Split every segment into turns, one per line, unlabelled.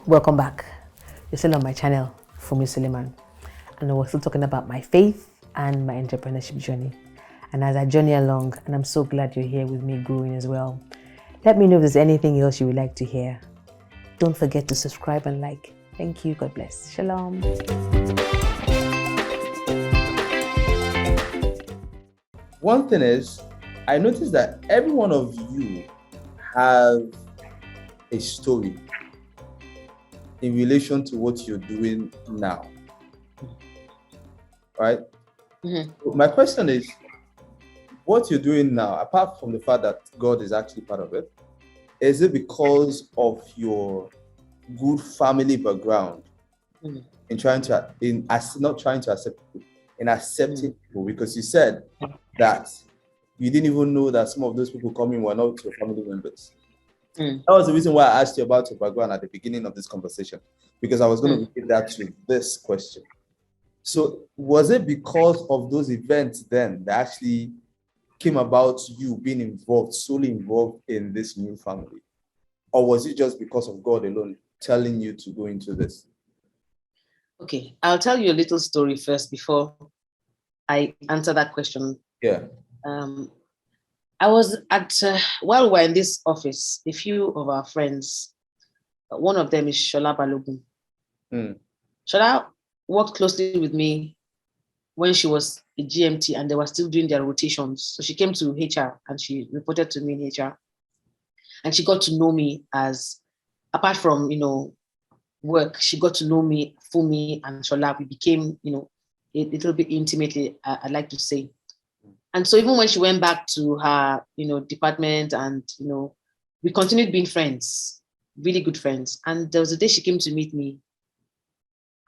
Welcome back. You're still on my channel, Fumi Suleiman, and we're still talking about my faith and my entrepreneurship journey. And as I journey along, and I'm so glad you're here with me growing as well. Let me know if there's anything else you would like to hear. Don't forget to subscribe and like. Thank you. God bless. Shalom.
One thing is, I noticed that every one of you have a story in relation to what you're doing now, right? Mm-hmm. My question is, what you're doing now, apart from the fact that God is actually part of it, is it because of your good family background in not trying to accept people, in accepting people? Because you said that you didn't even know that some of those people coming were not your family members. That was the reason why I asked you about your background at the beginning of this conversation, because I was going to relate that to this question. So was it because of those events then that actually came about you being solely involved in this new family? Or was it just because of God alone telling you to go into this?
Okay, I'll tell you a little story first before I answer that question.
Yeah.
I was while we're in this office, a few of our friends, one of them is Shola Balogun. Shola worked closely with me when she was a GMT and they were still doing their rotations. So she came to HR and she reported to me in HR. And she got to know me as, apart from, work, she got to know me, Fumi and Shola. We became, a little bit intimately, I'd like to say. And so even when she went back to her, department and, we continued being friends, really good friends. And there was a day she came to meet me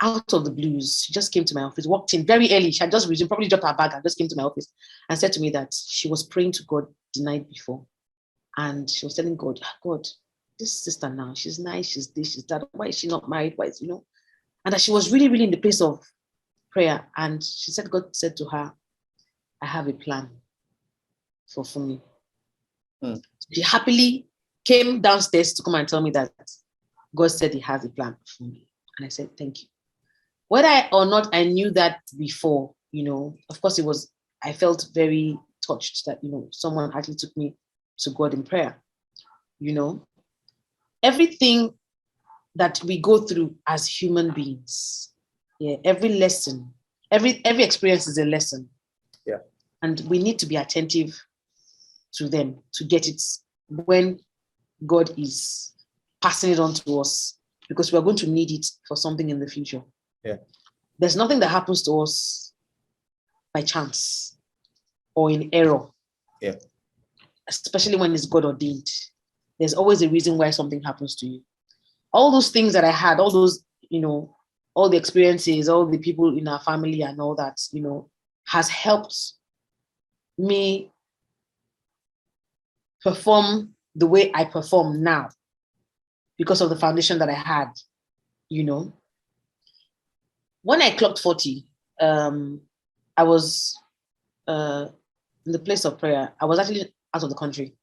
out of the blues. She just came to my office, walked in very early. She had just resumed, probably dropped her bag and just came to my office and said to me that she was praying to God the night before. And she was telling God, God, this sister now, she's nice, she's this, she's that. Why is she not married? Why is, And that she was really, really in the place of prayer. And she said, God said to her, I have a plan for Fumi. She happily came downstairs to come and tell me that God said he has a plan for me. And I said, thank you. Whether or not I knew that before, of course I felt very touched that, someone actually took me to God in prayer. Everything that we go through as human beings, every lesson, every experience is a lesson.
Yeah.
And we need to be attentive to them to get it when God is passing it on to us, because we are going to need it for something in the future.
Yeah.
There's nothing that happens to us by chance or in error.
Yeah.
Especially when it's God ordained. There's always a reason why something happens to you. All those things that I had, all those, all the experiences, all the people in our family and all that, has helped me perform the way I perform now because of the foundation that I had, When I clocked 40, I was in the place of prayer. I was actually out of the country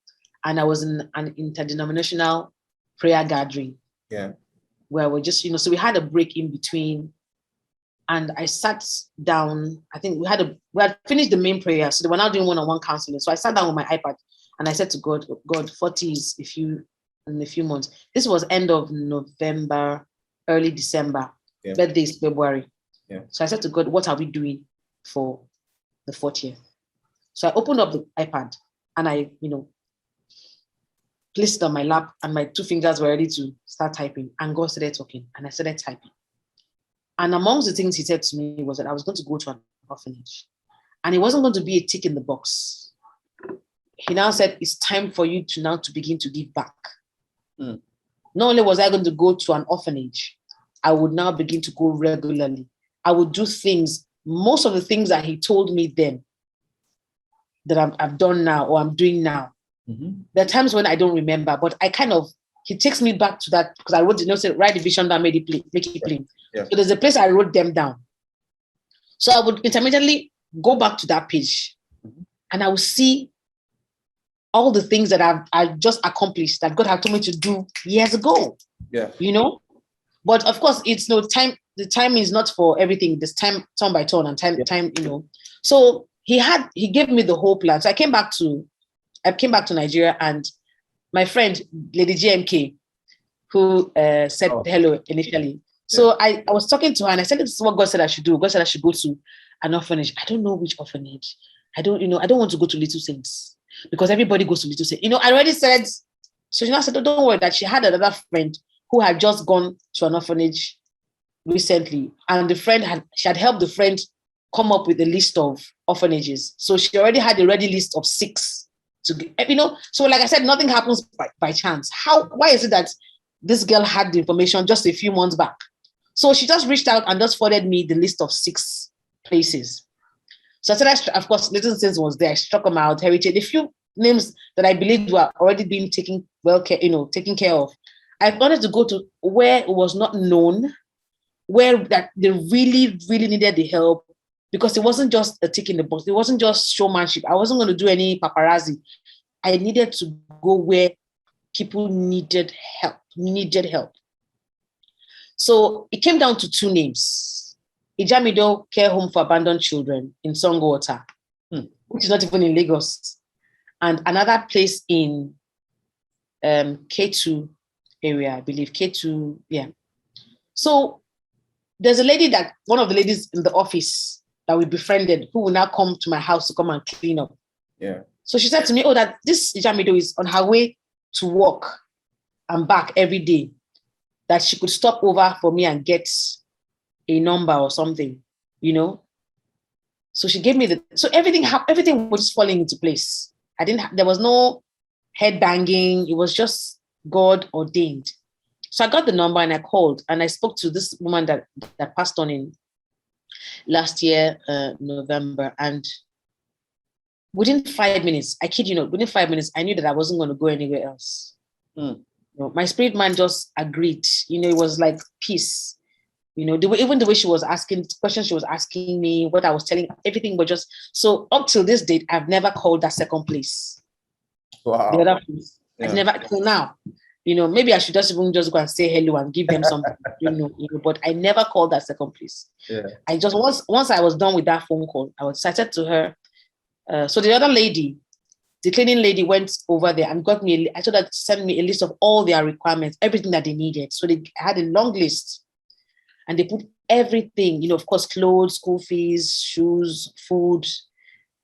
and I was in an interdenominational prayer gathering.
Yeah.
Where we just, so we had a break in between and I sat down. I think we had finished the main prayer. So they were now doing one-on-one counseling. So I sat down with my iPad and I said to God, 40 is in a few months. This was end of November, early December, birthday is February.
Yeah.
So I said to God, what are we doing for the 40th? So I opened up the iPad and I, placed it on my lap and my two fingers were ready to start typing. And God started talking and I started typing. And amongst the things he said to me was that I was going to go to an orphanage. And it wasn't going to be a tick in the box. He now said, it's time for you to begin to give back. Not only was I going to go to an orphanage, I would now begin to go regularly. I would do things, most of the things that he told me then that I've done now or I'm doing now. There are times when I don't remember, but he takes me back to that because I wrote, write the vision down, make it plain.
Yeah.
So there's a place I wrote them down. So I would intermittently go back to that page and I would see all the things that I've just accomplished that God had told me to do years ago.
Yeah.
But of course, it's no time. The time is not for everything. This time, turn by turn, and time. So he gave me the whole plan. So I came back to Nigeria, and my friend Lady JMK, who said hello initially. So I was talking to her, and I said, "This is what God said I should do. God said I should go to an orphanage. I don't know which orphanage. I don't want to go to Little Saints because everybody goes to Little Saints. I already said." So she now said, "Don't worry." That she had another friend who had just gone to an orphanage recently, and she had helped the friend come up with a list of orphanages. So she already had a ready list of 6 to. So like I said, nothing happens by chance. Why is it that this girl had the information just a few months back? So she just reached out and just forwarded me the list of 6 places. So I said, of course, Little Saints was there. I struck them out, Heritage, a few names that I believed were already being taken care of. I wanted to go to where it was not known, where that they really, really needed the help, because it wasn't just a tick in the box. It wasn't just showmanship. I wasn't going to do any paparazzi. I needed to go where people needed help. So it came down to 2 names. Ijamido Care Home for Abandoned Children in Songwater, which is not even in Lagos, and another place in K2 area, I believe. K2, yeah. So there's one of the ladies in the office that we befriended, who will now come to my house to come and clean up.
Yeah.
So she said to me, that this Ijamido is on her way to work and back every day, that she could stop over for me and get a number or something, So she gave me so everything was just falling into place. There was no head banging. It was just God ordained. So I got the number and I called and I spoke to this woman that passed on in last year, November. And within 5 minutes, I kid you not, within 5 minutes, I knew that I wasn't going to go anywhere else. My spirit man just agreed. It was like peace. Even the way she was asking questions, she was asking me what I was telling, everything was just, so up till this date, I've never called that second place.
Wow.
The other place. Yeah. I've never, till now, maybe I should just go and say hello and give them something, but I never called that second place.
Yeah.
I just, once I was done with that phone call, I said to her, so the other lady, the cleaning lady, went over there and I told her to send me a list of all their requirements, everything that they needed. So they had a long list. And they put everything, of course, clothes, school fees, shoes, food,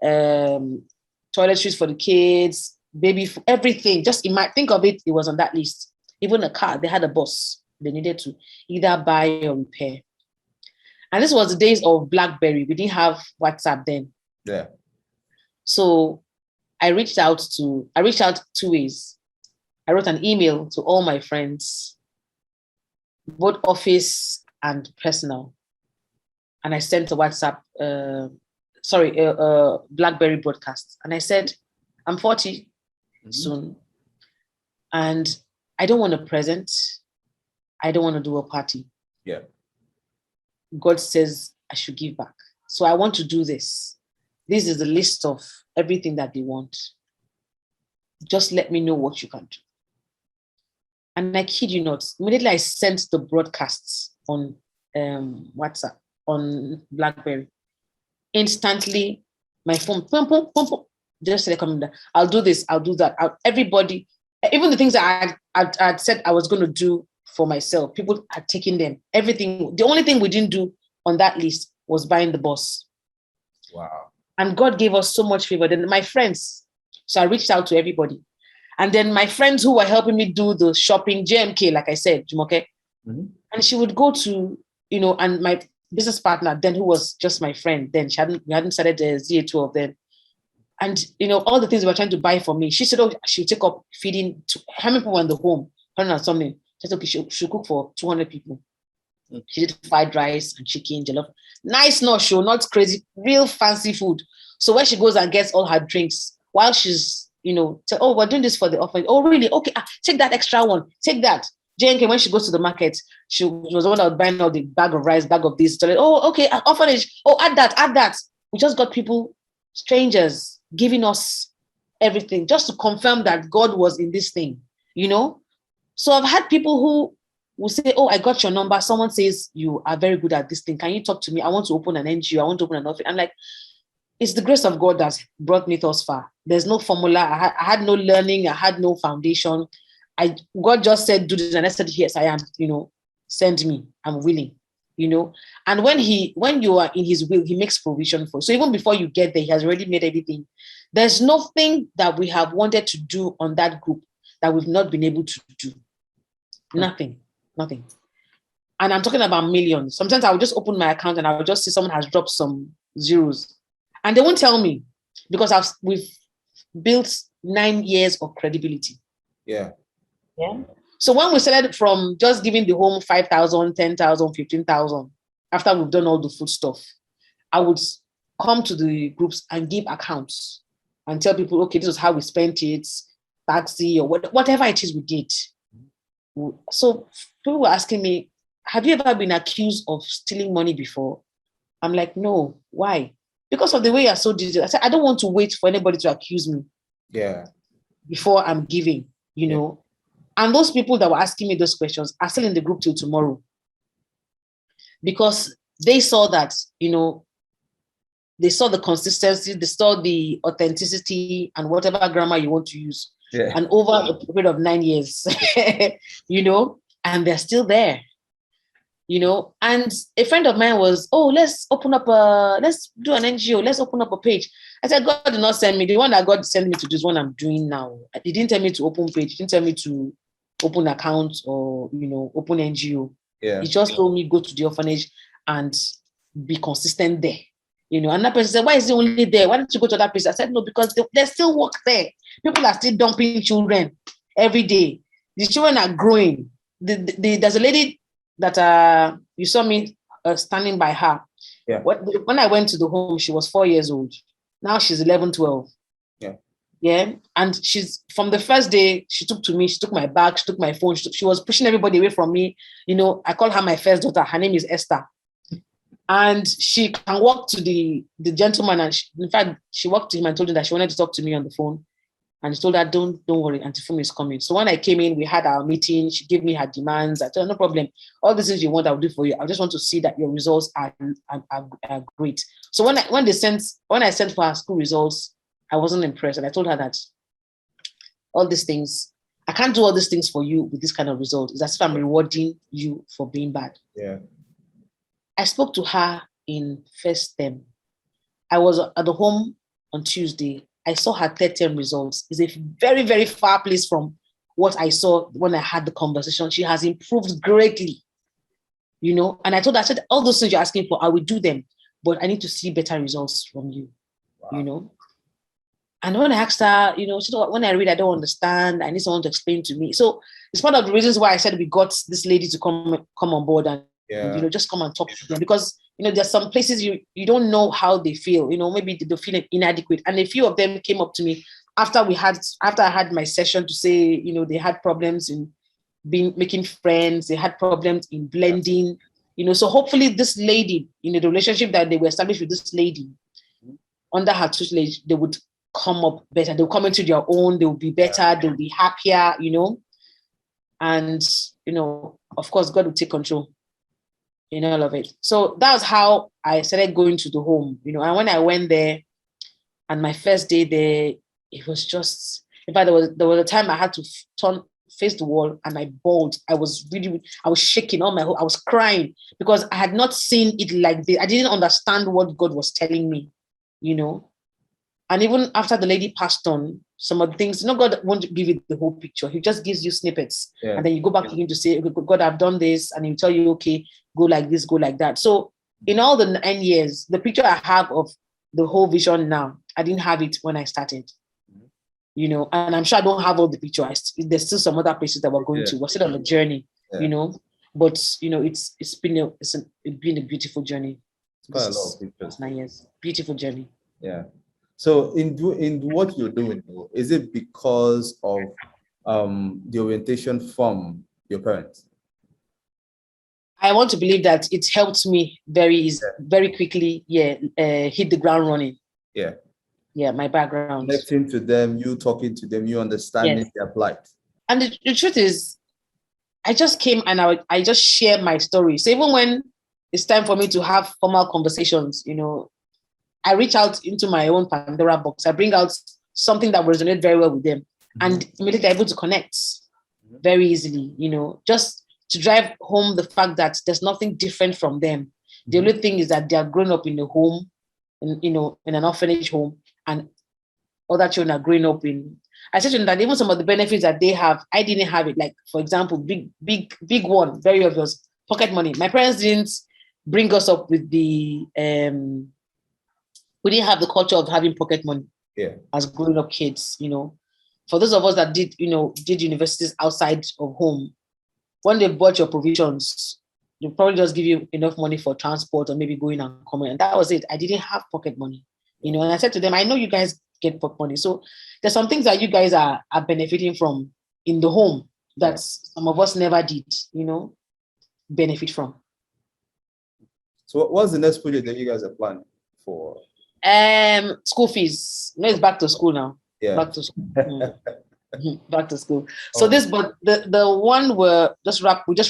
toiletries for the kids, baby, everything. Just think of it, it was on that list. Even a car, they had a bus. They needed to either buy or repair. And this was the days of BlackBerry. We didn't have WhatsApp then.
Yeah.
So I reached out 2 ways. I wrote an email to all my friends, both office and personal, and I sent a WhatsApp, BlackBerry broadcast, and I said, I'm 40 soon, and I don't want a present. I don't want to do a party.
Yeah.
God says I should give back, so I want to do this. This is the list of everything that they want. Just let me know what you can do. And I kid you not, immediately I sent the broadcasts on WhatsApp, on BlackBerry. Instantly, my phone, just said, I'll do this, I'll do that. Everybody, even the things that I'd said I was going to do for myself, people had taken them. Everything. The only thing we didn't do on that list was buying the bus.
Wow.
And God gave us so much favor. Then my friends, so I reached out to everybody. And then my friends who were helping me do the shopping, JMK, like I said, Jumoke, and she would go to, and my business partner then, who was just my friend then, we hadn't started the ZA12 then. And, all the things they were trying to buy for me, she said, she'll take up feeding how many people were in the home, 100 and something. She said, okay, she'll cook for 200 people. She did fried rice and chicken, jollof. Nice, not crazy, real fancy food. So when she goes and gets all her drinks, while she's, we're doing this for the orphanage. Oh, really? Okay, take that extra one. Take that. JNK, when she goes to the market, she was the one that was buying all the bag of rice, bag of this. Oh, okay, orphanage. Oh, add that. We just got people, strangers, giving us everything just to confirm that God was in this thing, So I've had people who will say, oh, I got your number. Someone says you are very good at this thing. Can you talk to me? I want to open an NGO. I want to open an office. I'm like, it's the grace of God that's brought me thus far. There's no formula. I had no learning. I had no foundation. God just said, do this. And I said, yes, I am, send me. I'm willing, And when you are in his will, he makes provision for you. So even before you get there, he has already made everything. There's nothing that we have wanted to do on that group that we've not been able to do. Nothing. And I'm talking about millions. Sometimes I will just open my account and I will just see someone has dropped some zeros. And they won't tell me because we've built 9 years of credibility.
Yeah.
So when we started from just giving the home 5,000, 10,000, 15,000, after we've done all the food stuff, I would come to the groups and give accounts and tell people, okay, this is how we spent it, taxi or whatever it is we did. So people were asking me, have you ever been accused of stealing money before? I'm like, no. Why? Because of the way you're so digital. I said, I don't want to wait for anybody to accuse me.
Yeah.
Before I'm giving, And those people that were asking me those questions are still in the group till tomorrow. Because they saw that, they saw the consistency, they saw the authenticity and whatever grammar you want to use.
Yeah.
And over a period of 9 years, and they're still there. And a friend of mine was, let's do an NGO, let's open up a page. I said, God did not send me. The one that God sent me to do is what I'm doing now. He didn't tell me to open page. He didn't tell me to open accounts or, open NGO.
Yeah.
He just told me go to the orphanage and be consistent there. And that person said, why is he only there? Why don't you go to that place? I said, no, because there's still work there. People are still dumping children every day. The children are growing. There's a lady that you saw me standing by her.
Yeah.
When I went to the home, she was 4 years old. Now she's 11, 12.
Yeah.
Yeah. And she's from the first day she took to me, she took my bag, she took my phone, she was pushing everybody away from me. I call her my first daughter. Her name is Esther. And she can walk to the gentleman. And in fact, she walked to him and told him that she wanted to talk to me on the phone. And she told her, don't worry, Auntie Fumi is coming. So when I came in, we had our meeting. She gave me her demands. I told her, no problem. All the things you want, I'll do for you. I just want to see that your results are great. So when I sent for her school results, I wasn't impressed. And I told her that all these things, I can't do all these things for you with this kind of result. It's as if I'm rewarding you for being bad.
Yeah.
I spoke to her in first term. I was at the home on Tuesday. I saw her third term results. It's a very, very far place from what I saw when I had the conversation. She has improved greatly, And I told her, I said, all those things you're asking for, I will do them, but I need to see better results from you,
Wow.
And when I asked her, she said, when I read, I don't understand. I need someone to explain to me. So it's part of the reasons why I said we got this lady to come on board and just come and talk to them, because there's some places you don't know how they feel, maybe they feel inadequate. And a few of them came up to me after I had my session to say, they had problems in making friends, they had problems in blending, so hopefully this lady, the relationship that they were established with this lady under her tutelage, they would come up better. They'll come into their own, they'll be better, they'll be happier, and of course God will take control in all of it. So that was how I started going to the home, and when I went there and my first day there, it was just, in fact, there was a time I had to face the wall and I bawled. I was shaking I was crying because I had not seen it like this. I didn't understand what God was telling me, And even after the lady passed on, some of the things, God won't give you the whole picture. He just gives you snippets. Yeah. And then you go back to him to say, God, I've done this. And he'll tell you, okay, go like this, go like that. So in all the 9 years, the picture I have of the whole vision now, I didn't have it when I started. And I'm sure I don't have all the picture. There's still some other places that we're going to. We're still on a journey, But it's been a beautiful journey.
It's quite a lot of pictures.
9 years, beautiful journey.
Yeah. So in what you're doing, is it because of the orientation from your parents?
I want to believe that it helped me very quickly. Hit the ground running.
Yeah.
Yeah, my background.
Connecting to them, you talking to them, you understanding their plight.
And the truth is, I just came and I just share my story. So even when it's time for me to have formal conversations, I reach out into my own Pandora box. I bring out something that resonates very well with them, and immediately able to connect very easily, just to drive home the fact that there's nothing different from them. The only thing is that they are growing up in a home, in an orphanage home, and other children are growing up in. I said to them that even some of the benefits that they have, I didn't have it. Like, for example, big one, very obvious, pocket money. My parents didn't bring us up with the, we didn't have the culture of having pocket money as growing up kids, For those of us that did universities outside of home, when they bought your provisions, they probably just give you enough money for transport or maybe going and coming. And that was it. I didn't have pocket money, And I said to them, I know you guys get pocket money. So there's some things that you guys are benefiting from in the home that some of us never did, benefit from.
So what's the next project that you guys are planning for?
School fees. It's back to school now.
Yeah.
Back to school. Back to school. So but the one we just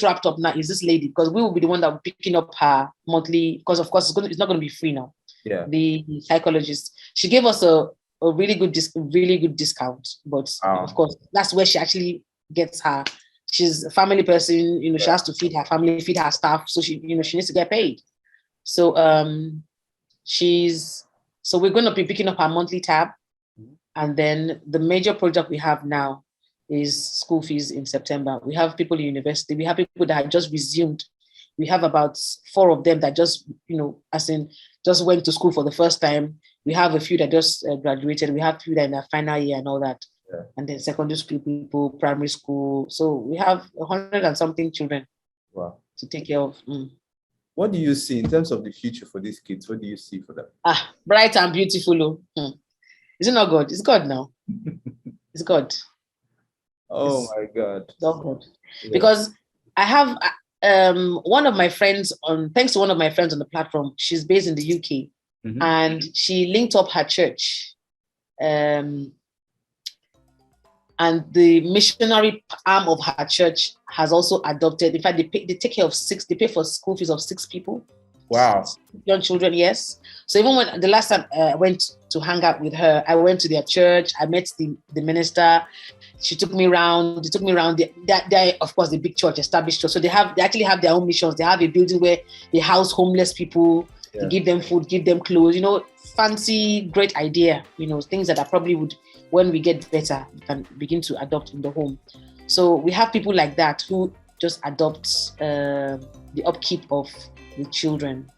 wrapped up now is this lady, because we will be the one that will be picking up her monthly, because of course it's not going to be free now.
Yeah.
The psychologist, she gave us a really good discount, but of course that's where she actually gets her. She's a family person, she has to feed her family, feed her staff, so she needs to get paid. So we're going to be picking up our monthly tab. And then the major project we have now is school fees in September. We have people in university. We have people that have just resumed. We have about 4 of them that just, just went to school for the first time. We have a few that just graduated. We have a few that in their final year and all that. Yeah. And then secondary school people, primary school. So we have 100 and something children to take care of.
What do you see in terms of the future for these kids? What do you see for them?
Bright and beautiful. Is it not God? It's God now. It's God.
My God.
It's all God. Yeah. Because I have one of my friends thanks to one of my friends on the platform, she's based in the UK, and she linked up her church. And the missionary arm of her church has also adopted. In fact, they take care of 6. They pay for school fees of 6 people.
Wow.
Young children, yes. So even when the last time I went to hang out with her, I went to their church. I met the minister. She took me around. They took me around. They of course, the big church, established church. So they actually have their own missions. They have a building where they house homeless people. They give them food, give them clothes. Fancy, great idea. Things that I probably would, when we get better, we can begin to adopt in the home. So we have people like that who just adopt the upkeep of the children.